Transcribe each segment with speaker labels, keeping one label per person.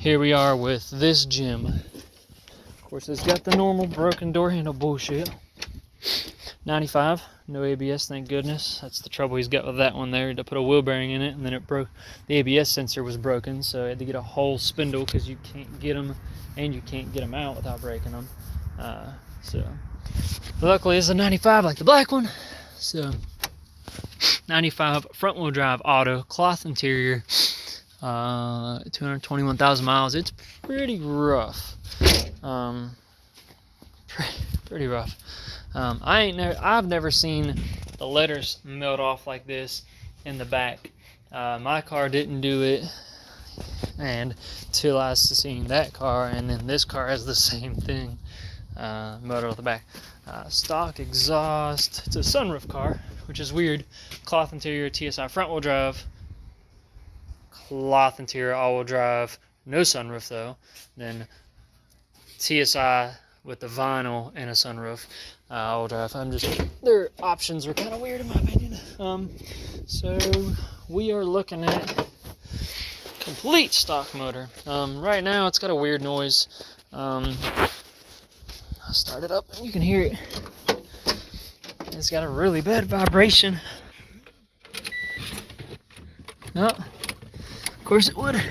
Speaker 1: here we are with this gym. Of course, it's got the normal broken door handle bullshit. 95, no ABS, thank goodness. That's the trouble he's got with that one there. To put a wheel bearing in it, and then it broke. The ABS sensor was broken, so I had to get a whole spindle because you can't get them, and you can't get them out without breaking them. So luckily it's a 95 like the black one. So 95 front wheel drive auto, cloth interior, 221,000 miles. It's pretty rough. Pretty rough. I've never seen the letters melt off like this in the back. My car didn't do it, and till I seen that car, and then this car has the same thing, melted off the back. Stock exhaust. It's a sunroof car, which is weird. Cloth interior, TSI front wheel drive. Cloth interior all wheel drive, no sunroof though. Then TSI with the vinyl and a sunroof, all-wheel drive. Their options were kind of weird in my opinion. So we are looking at complete stock motor. Right now it's got a weird noise. I'll start it up and you can hear it. It's got a really bad vibration. No, of course it would.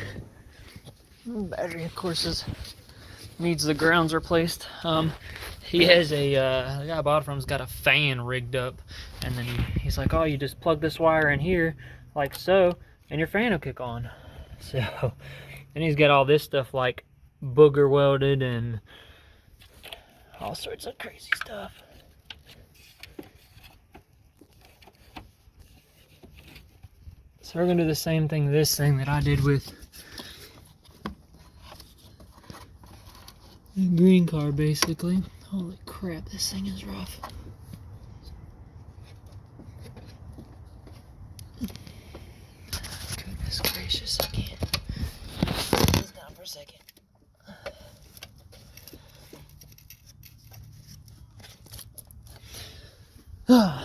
Speaker 1: Battery, of course, needs the grounds replaced. He has the guy I bought it from's got a fan rigged up, and then he's like, oh, you just plug this wire in here like so and your fan will kick on. So, and he's got all this stuff like booger welded and all sorts of crazy stuff. So we're gonna do the same thing, this thing that I did with the green car, basically. Holy crap, this thing is rough. Goodness gracious, I can't. Put this down for a second.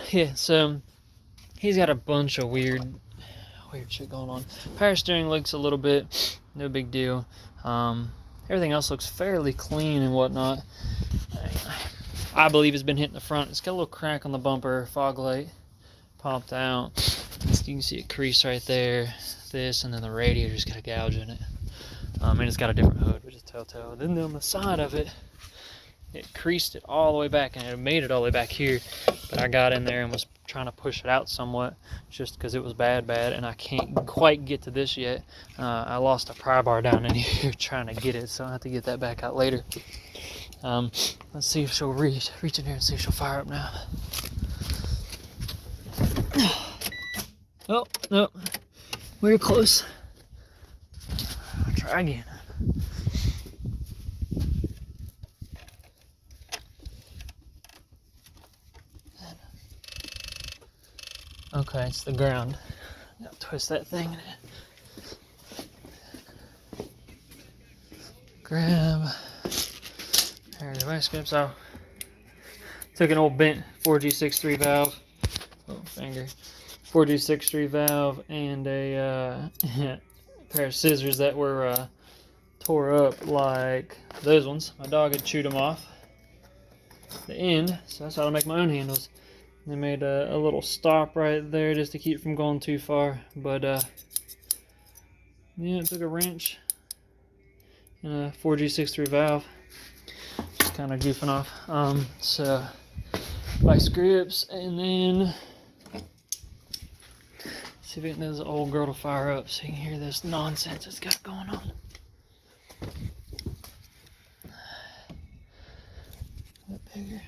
Speaker 1: Yeah, so he's got a bunch of weird shit going on. Power steering looks a little bit, no big deal. Everything else looks fairly clean and whatnot. I believe it's been hit in the front. It's got a little crack on the bumper, fog light popped out. You can see a crease right there. This, and then the radiator's got a gouge in it. And it's got a different hood, which is telltale. Then on the side of it, it creased it all the way back, and it made it all the way back here. But I got in there and was trying to push it out somewhat, just because it was bad, and I can't quite get to this yet. I lost a pry bar down in here trying to get it, so I'll have to get that back out later. Let's see if she'll reach in here and see if she'll fire up now. Oh, no. We're close. I'll try again. Okay, it's the ground. Gotta twist that thing. Grab. There's the vice grips out. Took an old bent 4G63 valve. Oh, finger. 4G63 valve and a pair of scissors that were tore up like those ones. My dog had chewed them off the end, so that's how I make my own handles. They made a little stop right there just to keep from going too far. But yeah, it took a wrench and a 4G63 valve. Just kind of goofing off. So vice grips, and then see if we can get this old girl to fire up so you can hear this nonsense it's got going on. A bit bigger.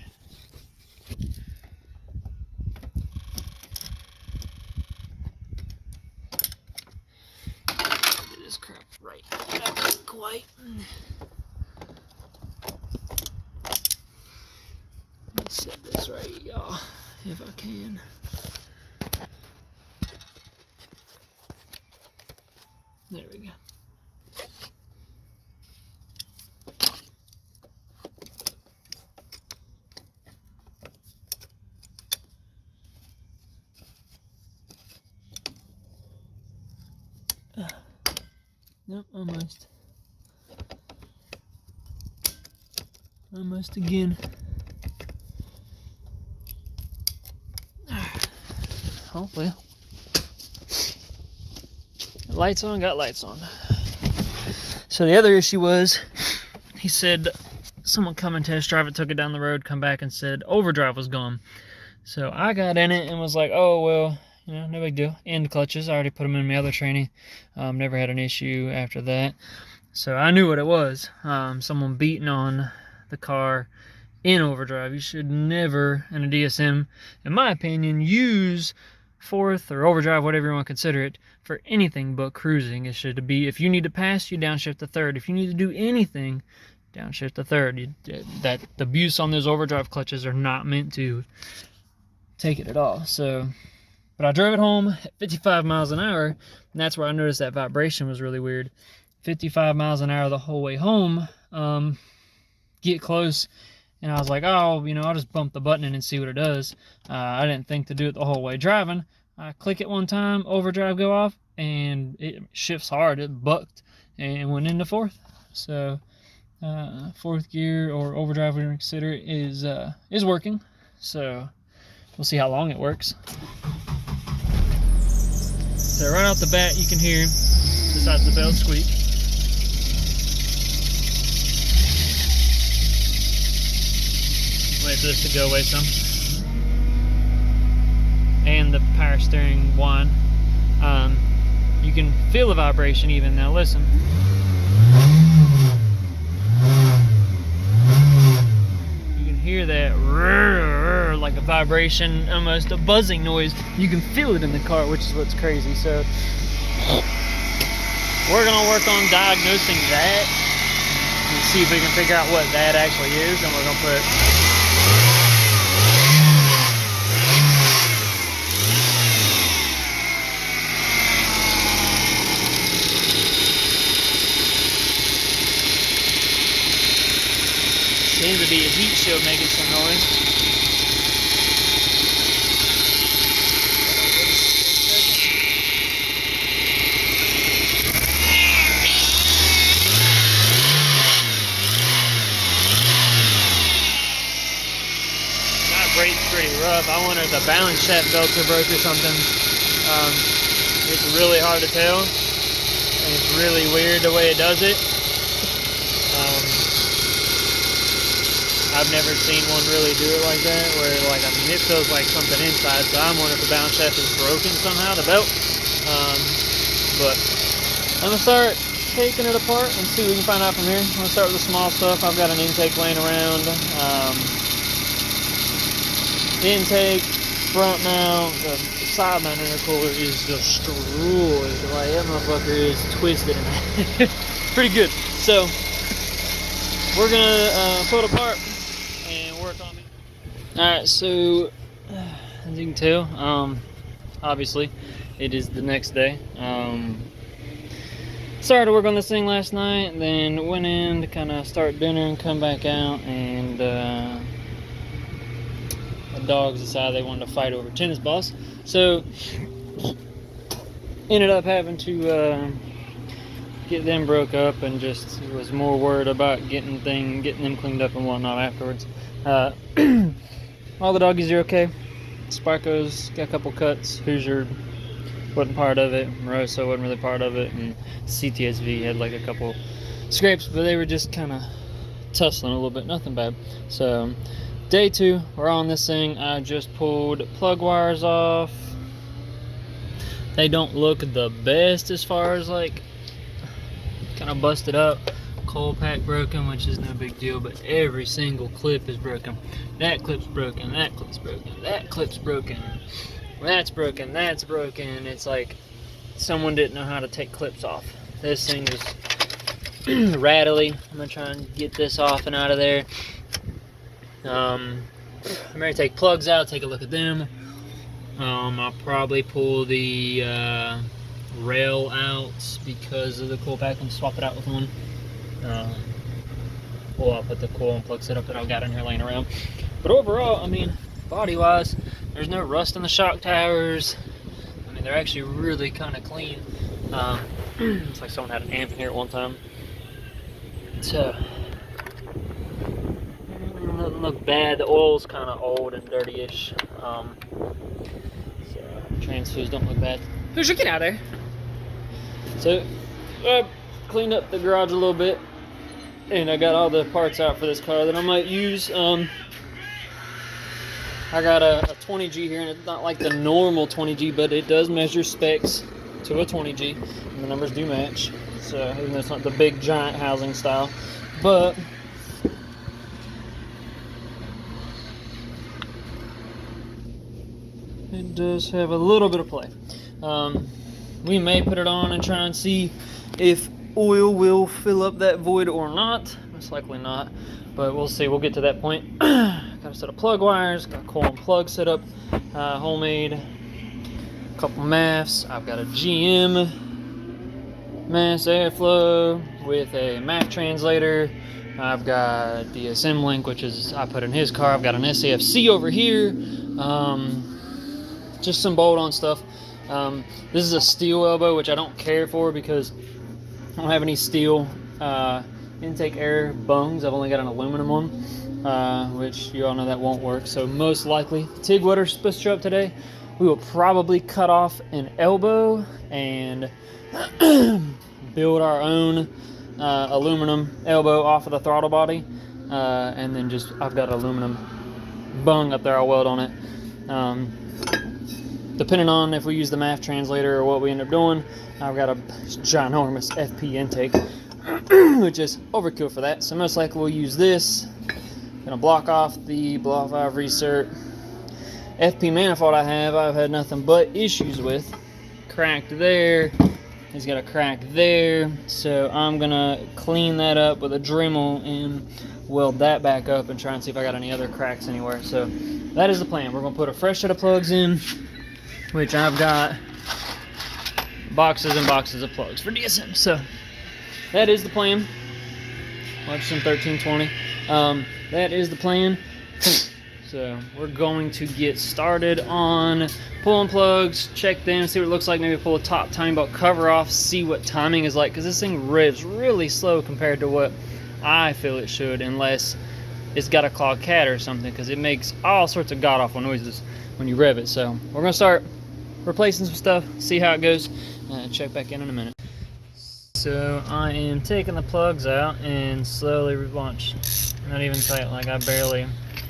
Speaker 1: Get this crap right. Not quite. Let me set this right, y'all, if I can. There we go. Nope, almost. Almost again. Oh, well. Lights on, got lights on. So the other issue was, he said someone come and test drive it, took it down the road, come back and said overdrive was gone. So I got in it and was like, oh, well, you know, no big deal. End clutches, I already put them in my other training. Never had an issue after that. So I knew what it was. Someone beating on the car in overdrive. You should never, in a DSM, in my opinion, use fourth or overdrive, whatever you want to consider it, for anything but cruising. It should be, if you need to pass, you downshift to third. If you need to do anything, downshift to third. The abuse on those overdrive clutches are not meant to take it at all. So, but I drove it home at 55 miles an hour, and that's where I noticed that vibration was really weird. 55 miles an hour the whole way home. Get close, and I was like, oh, you know, I'll just bump the button in and see what it does. I didn't think to do it the whole way driving. I click it one time, overdrive go off, and it shifts hard. It bucked and went into fourth. So fourth gear, or overdrive, we consider it, is working. So we'll see how long it works. So right off the bat, you can hear, besides the bell squeak, wait for this to go away some, and the power steering whine. You can feel the vibration even. Now listen. You can hear that like a vibration, almost a buzzing noise. You can feel it in the car, which is what's crazy. So we're gonna work on diagnosing that and see if we can figure out what that actually is, and we're gonna put seems to be a heat shield making some noise. Brake's pretty rough. I wonder if the balance shaft belts are broke or something. It's really hard to tell, and it's really weird the way it does it. I've never seen one really do it like that, where, like, I mean, it feels like something inside, so I'm wondering if the balance shaft is broken somehow, the belt. But I'm gonna start taking it apart and see what we can find out from here. I'm gonna start with the small stuff. I've got an intake laying around. Intake, front mount, the side mount intercooler is destroyed. Like, that motherfucker is twisted in half. Pretty good. So we're gonna pull it apart and work on it. Alright, so as you can tell, obviously it is the next day. Started to work on this thing last night, and then went in to kind of start dinner and come back out, and the dogs decided they wanted to fight over tennis balls. So ended up having to get them broke up, and just was more worried about getting them cleaned up and whatnot afterwards. All the doggies are okay. Sparko's got a couple cuts. Hoosier wasn't part of it. Moroso wasn't really part of it, and CTSV had like a couple scrapes, but they were just kind of tussling a little bit. Nothing bad. So day 2, we're on this thing. I just pulled plug wires off. They don't look the best as far as like kind of busted up. Coil pack broken, which is no big deal, but every single clip is broken. That clip's broken, that clip's broken, that clip's broken, that's broken, that's broken. It's like someone didn't know how to take clips off. This thing is rattly. I'm gonna try and get this off and out of there. I'm ready to take plugs out, take a look at them. I'll probably pull the rail out because of the coil pack and swap it out with one. Or I'll put the coil and plug setup that I've got in here laying around. But overall, I mean, body wise, there's no rust in the shock towers. I mean, they're actually really kind of clean. It's like someone had an amp in here at one time. So look bad. The oil's kind of old and dirty-ish. So transfers don't look bad. Who's your get out there? So I cleaned up the garage a little bit, and I got all the parts out for this car that I might use. I got a 20G here, and it's not like the normal 20G, but it does measure specs to a 20G, and the numbers do match. So even though it's not the big giant housing style, but it does have a little bit of play. We may put it on and try and see if oil will fill up that void or not. Most likely not, but we'll see. We'll get to that point. Got a set of plug wires, got a coil and plug set up, homemade, a couple MAFs. I've got a GM mass airflow with a MAF translator. I've got the Assembly, which is I put in his car. I've got an SAFC over here. Just some bolt-on stuff. This is a steel elbow, which I don't care for because I don't have any steel intake air bungs. I've only got an aluminum one, which you all know that won't work. So most likely, the TIG welder's supposed to show up today. We will probably cut off an elbow and build our own aluminum elbow off of the throttle body, and then I've got an aluminum bung up there. I'll weld on it. Depending on if we use the MAF translator or what we end up doing, I've got a ginormous FP intake, which is overkill for that. So most likely we'll use this. Gonna block off the blow-off valve recert. FP manifold I've had nothing but issues with. Cracked there. He's got a crack there. So I'm gonna clean that up with a Dremel and weld that back up and try and see if I got any other cracks anywhere. So that is the plan. We're gonna put a fresh set of plugs in, which I've got boxes and boxes of plugs for DSM. So that is the plan. Watch some 1320. That is the plan. So we're going to get started on pulling plugs, check them, see what it looks like. Maybe pull a top timing belt cover off, see what timing is like, because this thing revs really slow compared to what I feel it should, unless it's got a clogged cat or something, because it makes all sorts of god-awful noises when you rev it. So we're going to start replacing some stuff, see how it goes, and check back in a minute. So I am taking the plugs out and slowly launch. Not even tight, like I barely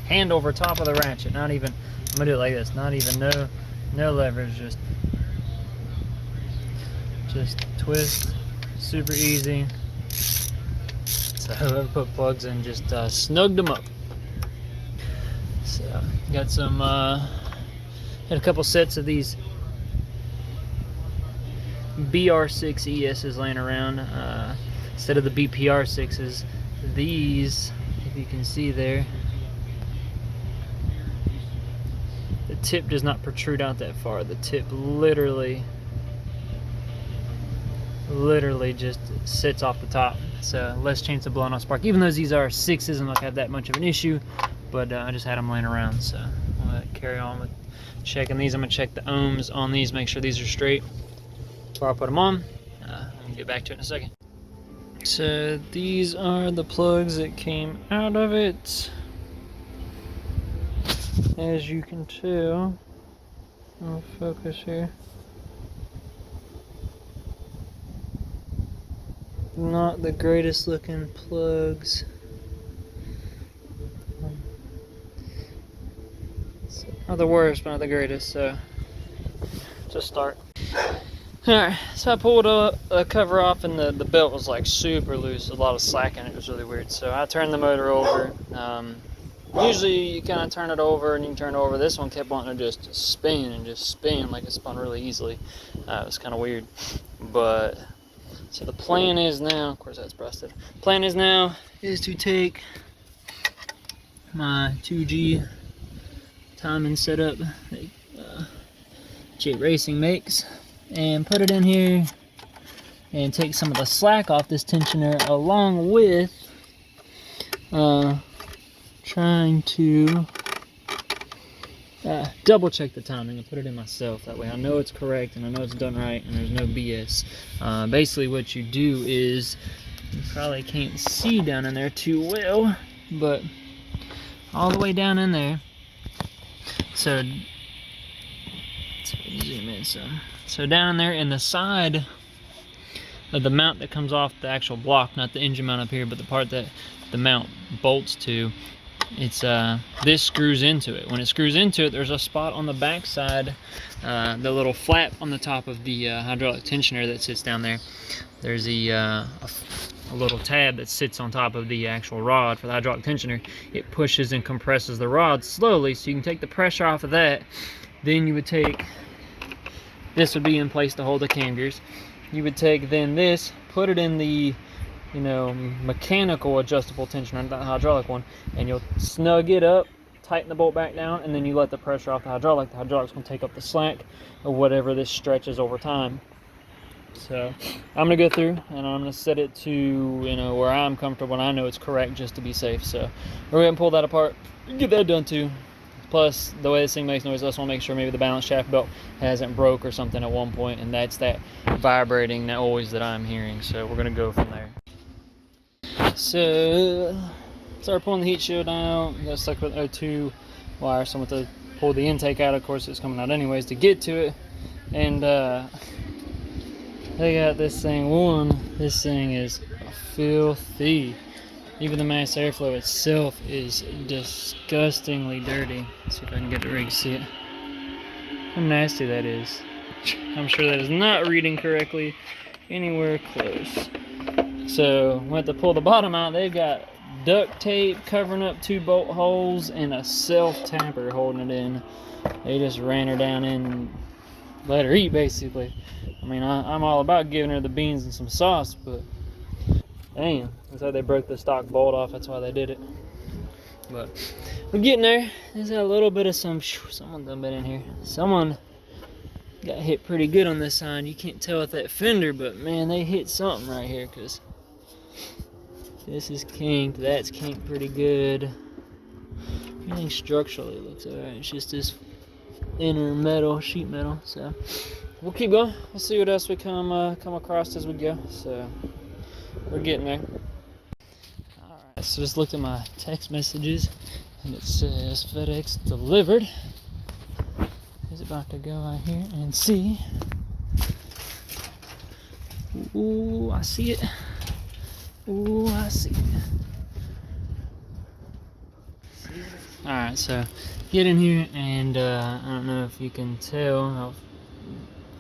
Speaker 1: hand over top of the ratchet. Not even, I'm gonna do it like this. Not even no leverage, just twist, super easy. So I put plugs in, just snugged them up. So got some, had a couple sets of these BR6 ESs laying around instead of the BPR6s. These, if you can see there, the tip does not protrude out that far. The tip literally just sits off the top, so less chance of blowing off spark, even though these are 6s and not have that much of an issue. But I just had them laying around, so I'm gonna carry on with checking these. I'm gonna check the ohms on these, make sure these are straight before I put them on. I'll get back to it in a second. So these are the plugs that came out of it. As you can tell, I'll focus here. Not the greatest looking plugs. Not the worst, but not the greatest, so just start. Alright, so I pulled a cover off, and the belt was like super loose, a lot of slack in it. It was really weird. So I turned the motor over. Usually you kind of turn it over and you can turn it over. This one kept wanting to just spin and just spin, like it spun really easily. It was kind of weird. But so the plan is now, of course that's busted. Plan is now is to take my 2G timing setup that J Racing makes, and put it in here and take some of the slack off this tensioner, along with trying to double check the timing and put it in myself. That way I know it's correct and I know it's done right and there's no BS. Basically what you do is, you probably can't see down in there too well, but all the way down in there. So zoom in some. So down in there in the side of the mount that comes off the actual block, not the engine mount up here, but the part that the mount bolts to, it's this screws into it. When it screws into it, there's a spot on the back side, the little flap on the top of the hydraulic tensioner that sits down there. There's a little tab that sits on top of the actual rod for the hydraulic tensioner. It pushes and compresses the rod slowly, so you can take the pressure off of that. Then you would take, this would be in place to hold the cam gears. You would take then this, put it in the, you know, mechanical adjustable tensioner, not the hydraulic one, and you'll snug it up, tighten the bolt back down, and then you let the pressure off the hydraulic. The hydraulic's gonna take up the slack or whatever this stretches over time. So I'm gonna go through and I'm gonna set it to, you know, where I'm comfortable and I know it's correct, just to be safe. So we're gonna pull that apart, get that done too. Plus, the way this thing makes noise, I just want to make sure maybe the balance shaft belt hasn't broke or something at one point, and that's that vibrating noise that I'm hearing. So we're gonna go from there. So start pulling the heat shield out. Got stuck with O2 wire, so I'm going to pull the intake out. Of course, it's coming out anyways to get to it. And they got this thing on. This thing is filthy. Even the mass airflow itself is disgustingly dirty. Let's see if I can get the rig to see it. How nasty that is. I'm sure that is not reading correctly anywhere close. So we have to pull the bottom out. They've got duct tape covering up 2 bolt holes and a self-tapper holding it in. They just ran her down in and let her eat, basically. I mean, I'm all about giving her the beans and some sauce, but damn, that's how they broke the stock bolt off. That's why they did it. But we're getting there. There's a little bit of someone done been in here. Someone got hit pretty good on this side. You can't tell with that fender, but man, they hit something right here, because this is kinked. That's kinked pretty good. Everything structurally looks alright. It's just this inner metal, sheet metal. So we'll keep going. We'll see what else we come across as we go. So we're getting there. Alright, so just looked at my text messages and it says FedEx delivered. Is about to go out here and see. Ooh, I see it. Ooh, I see it. Alright, so get in here and I don't know if you can tell how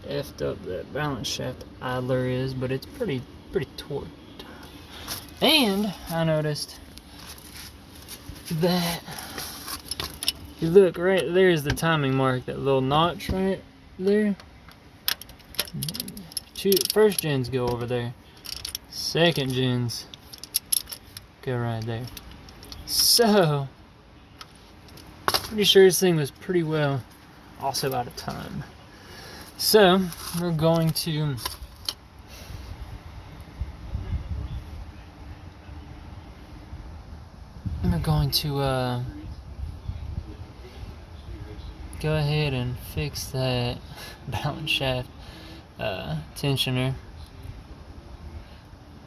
Speaker 1: effed up that balance shaft idler is, but it's pretty torqued. And I noticed that, if you look right there's the timing mark, that little notch right there. First gens go over there. Second gens go right there. So pretty sure this thing was pretty well also out of time. So we're going to go ahead and fix that balance shaft tensioner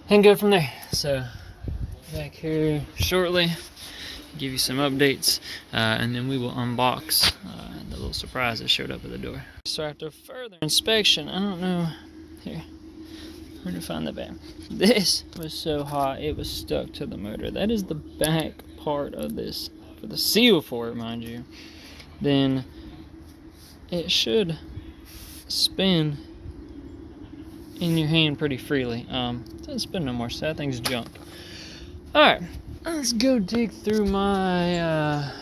Speaker 1: and go from there. So back here shortly, give you some updates, and then we will unbox the little surprise that showed up at the door. So after further inspection, I don't know, here, where to find the back. This was so hot it was stuck to the motor. That is the back part of this, for the seal for it, mind you. Then it should spin in your hand pretty freely. It doesn't spin no more, so that thing's junk. Alright, let's go dig through my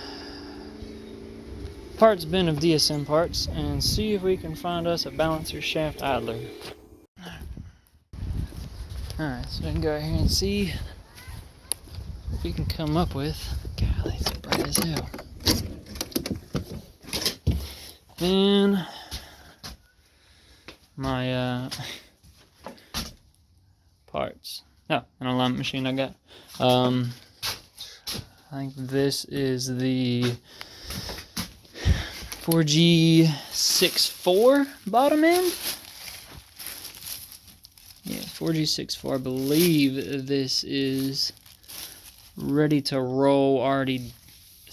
Speaker 1: parts bin of DSM parts and see if we can find us a balancer shaft idler. Alright, so we can go here and see what we can come up with. Golly, it's bright as hell. Then my parts. Oh, an alignment machine I got. I think this is the 4G64 bottom end. Yeah, 4G64. I believe this is ready to roll, already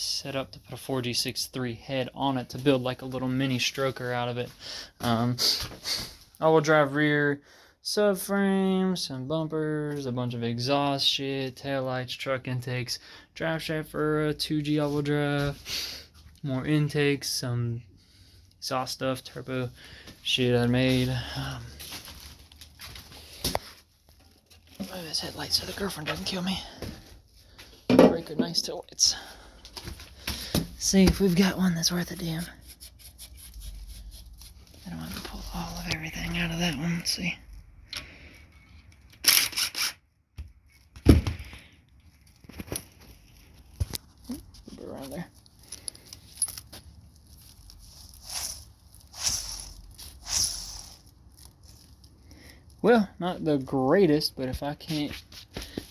Speaker 1: set up to put a 4G63 head on it to build like a little mini stroker out of it. All-wheel drive rear subframe, some bumpers, a bunch of exhaust shit, taillights, truck intakes, drive shaft for a 2G all-wheel drive, more intakes, some exhaust stuff, turbo shit I made. Move his headlights so the girlfriend doesn't kill me. Break her nice taillights. See if we've got one that's worth a damn. I don't want to pull all of everything out of that one. Let's see. Around there. Well, not the greatest, but if I can't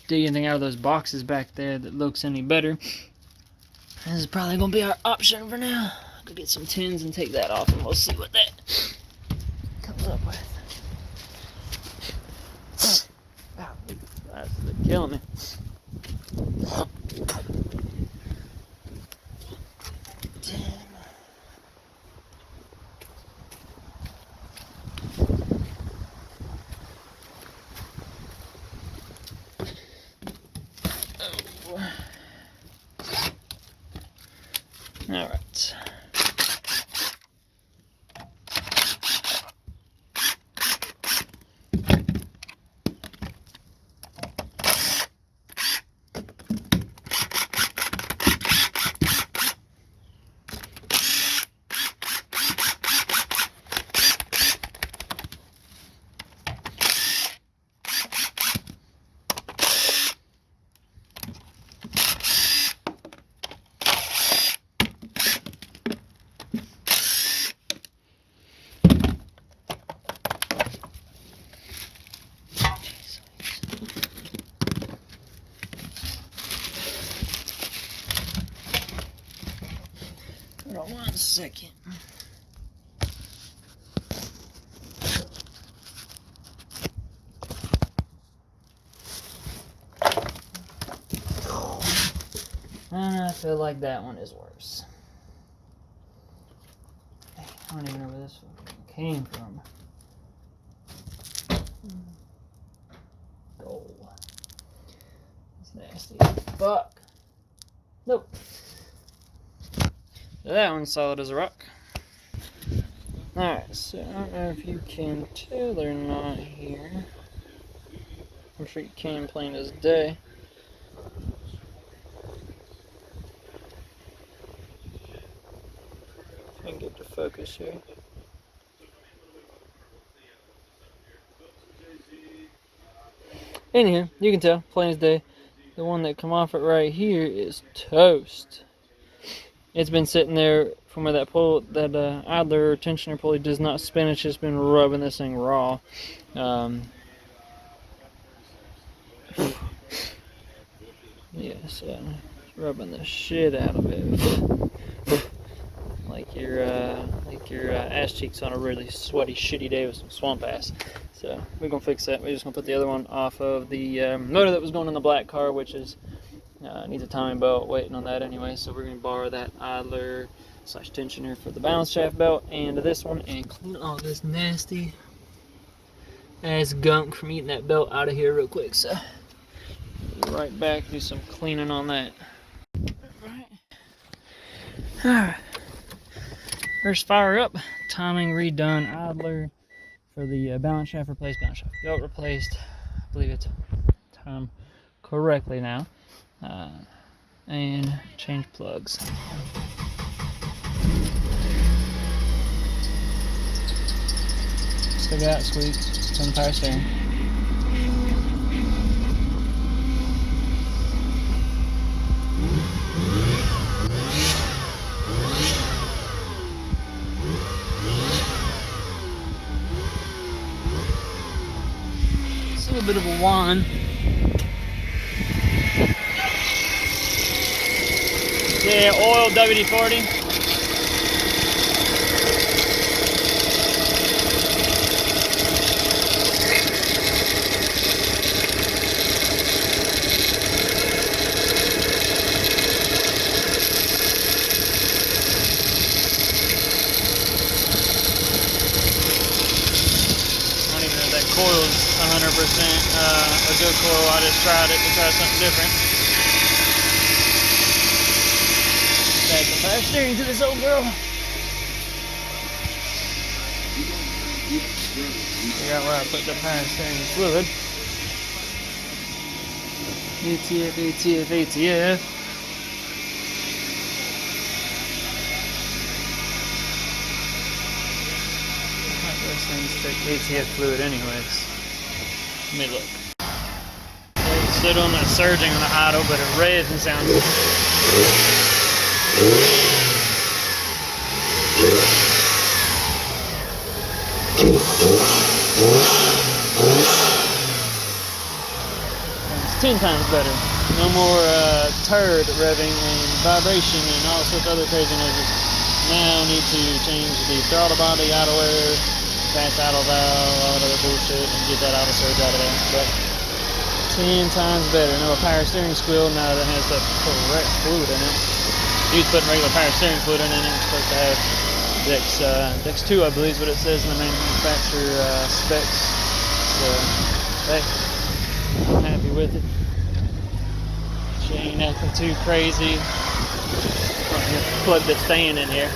Speaker 1: dig anything out of those boxes back there that looks any better, this is probably going to be our option for now. Go get some tins and take that off, and we'll see what that comes up with. Ow, that's killing me. All right. Hold on 1 second. And I feel like that one is worse. I don't even know where this one came from. Gold. It's nasty. Fuck. Nope. That one's solid as a rock. Alright, so I don't know if you can tell or not here. I'm sure you can, plain as day. If I can get to focus here. Anyhow, you can tell, plain as day. The one that come off it right here is toast. It's been sitting there from where that pull, that idler or tensioner pulley does not spin. It's just been rubbing this thing raw. Yes, rubbing the shit out of it. like your ass cheeks on a really sweaty, shitty day with some swamp ass. So we're gonna fix that. We're just gonna put the other one off of the motor that was going in the black car, which is needs a timing belt, waiting on that anyway, so we're going to borrow that idler / tensioner for the balance shaft belt and this one and clean all this nasty ass gunk from eating that belt out of here real quick. So right back, do some cleaning on that. Alright, first fire up, timing redone, idler for the balance shaft replaced, balance shaft belt replaced. I believe it's timed correctly now. And change plugs. Still got squeak. It's on the power steering. It's a little bit of a whine. Yeah, oil WD-40. coil's 100% a good coil. I just tried it to try something different. Back the power steering to this old girl. Figure out where I put the power steering fluid. ATF, ATF, ATF. Those things take ATF fluid anyways. Let me look. It's still doing that surging on the idle, but it revs and sounds. It's 10 times better. No more turd revving and vibration and all sorts of other crazy noises. Now need to change the throttle body, idle air, fast idle valve, all that other bullshit, and get that idle surge out of there. But 10 times better. No power steering squeal now that has the correct fluid in it. He's putting regular power steering fluid in it. It's supposed to have Dex 2, I believe is what it says in the manufacturer specs. So, hey, I'm happy with it. She ain't nothing too crazy. I'm gonna plug this fan in here.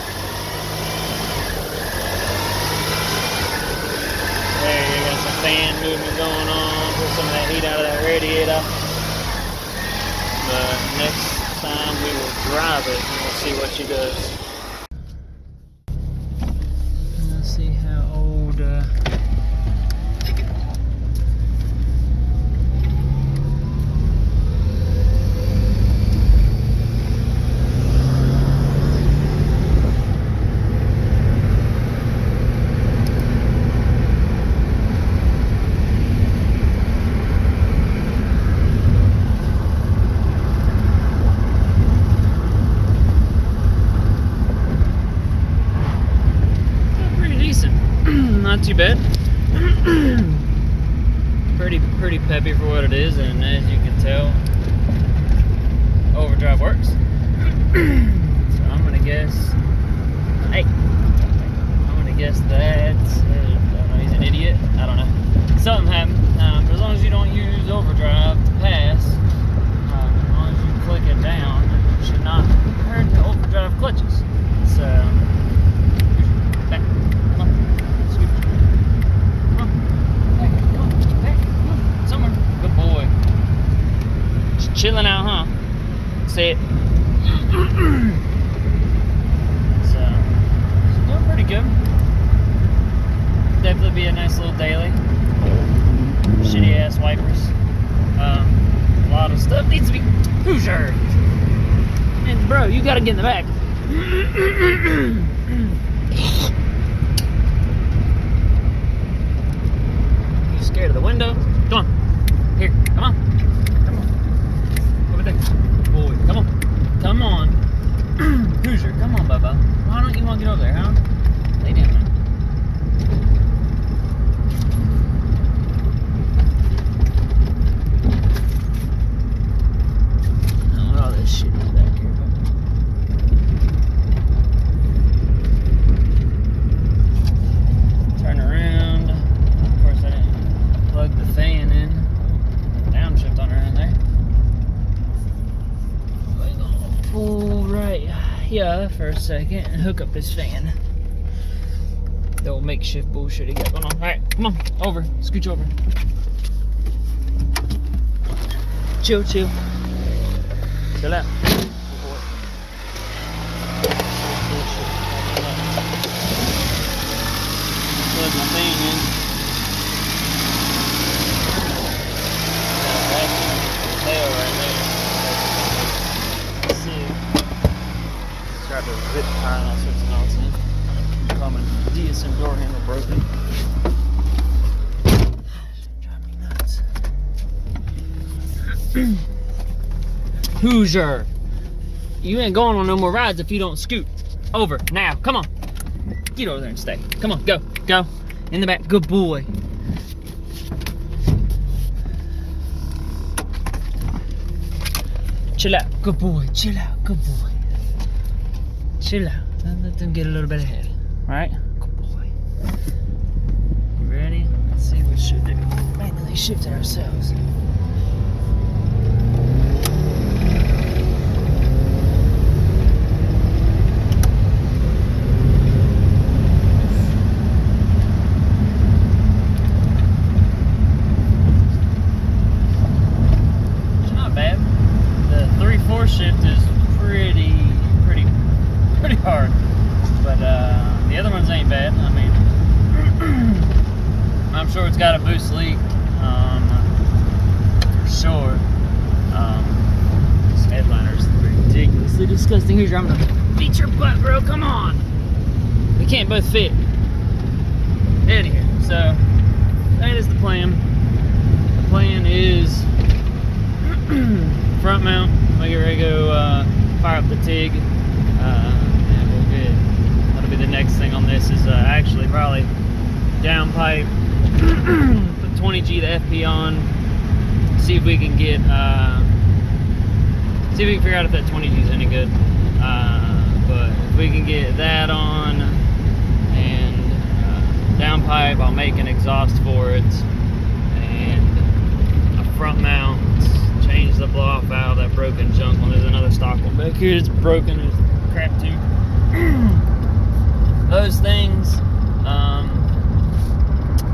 Speaker 1: There, you got some fan movement going on. Put some of that heat out of that radiator. But next time we will drive it and we'll see what she does. Let's see how old. Not too bad. pretty peppy for what it is, and as you can tell, overdrive works. So I'm gonna guess. Hey, I'm gonna guess that. I don't know. He's an idiot. I don't know. Something happened. But as long as you don't use overdrive to pass, as long as you click it down, you should not hurt the overdrive clutches. So. Back. Come on. Scoot. Come on. Back. Come on. Back. Come on. Somewhere. Good boy. Just chilling out, huh? Say it. So, doing pretty good. Definitely be a nice little daily. Shitty ass wipers. A lot of stuff needs to be Hoosier. And bro, you gotta get in the back. You scared of the window? Come on. Here, come on. Come on. Over there. Boy, come on. Come on. Hoosier, come on, Bubba. Why don't you want to get over there, huh? Lay down there. Oh, all this shit is back here, Bubba. Turn around. Of course, I didn't plug the fan in. Downshift on her in there. Pull right here for a second and hook up this fan. The old makeshift bullshit he got going on. Alright, come on, over. Scooch over. Chill, chill. Chill out. Plug my fan in. Tail right there. Tried to rip tire and all sorts of nonsense. Common DSM door handle broken. Drive me nuts. Hoosier, you ain't going on no more rides if you don't scoot. Over now, come on. Get over there and stay. Come on, go, go. In the back, good boy. Chill out, good boy. Chill out, good boy. Chill out. Let them get a little bit ahead. Alright? Good boy. You ready? Let's see what should do. Manually shift it ourselves. It's not bad. The 3/4 shift is pretty hard, but the other ones ain't bad. I mean, I'm sure it's got a boost leak, for sure. This headliner's ridiculously disgusting. Who's driving the beat your butt, bro? Come on. We can't both fit. Anyway, so that is the plan. The plan is front mount. We get ready to go fire up the TIG. And we'll get. That'll be the next thing on this. Is actually probably downpipe. Put 20G the FP on. See if we can get. See if we can figure out if that 20G is any good. But if we can get that on and downpipe, I'll make an exhaust for it and a front mount. Change the blow-off valve, that broken junk one. There's another stock one back here. It's broken. It's crap too. Those things.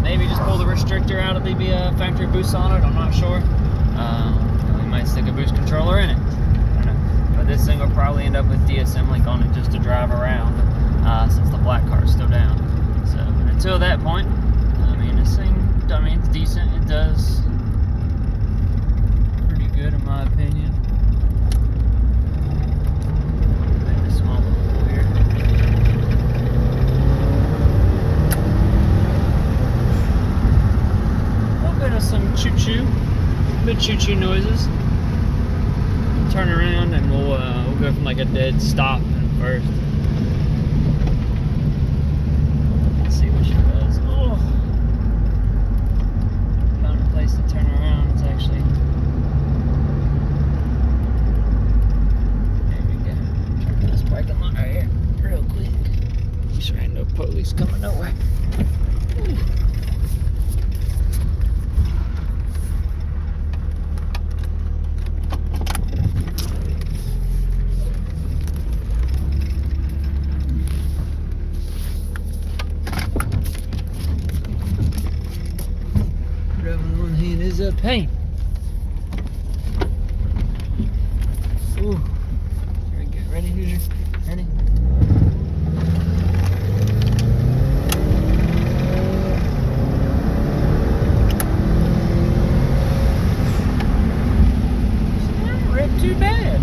Speaker 1: Maybe just pull the restrictor out of the factory boost solenoid. I'm not sure. We might stick a boost controller in it. I don't know. But this thing will probably end up with DSM link on it just to drive around, since the black car is still down. So until that point, I mean, this thing, it's decent. It does pretty good in my opinion. Maybe a small little weird. Some choo-choo, good choo-choo noises. Turn around and we'll go from like a dead stop at first. Let's see what she does. Oh, found a place to turn around. It's actually there we go. Turn this parking lot right here, real quick. Make sure ain't no police coming no way. Ooh. Is a pain. Ooh. Very good. Ready, Hoosier? Ready? Not rip too bad.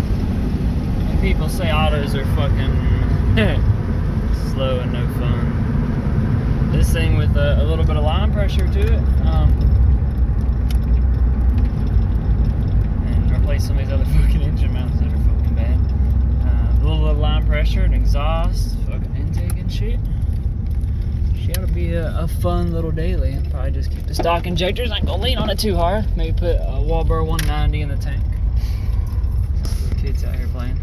Speaker 1: And people say autos are fucking slow and no fun. This thing with a little bit of line pressure to it. Some of these other fucking engine mounts that are fucking bad. A little line pressure and exhaust, fucking intake and shit. She ought to be a fun little daily. I'll probably just keep the stock injectors. I ain't gonna lean on it too hard. Maybe put a Walbur 190 in the tank. The kids out here playing.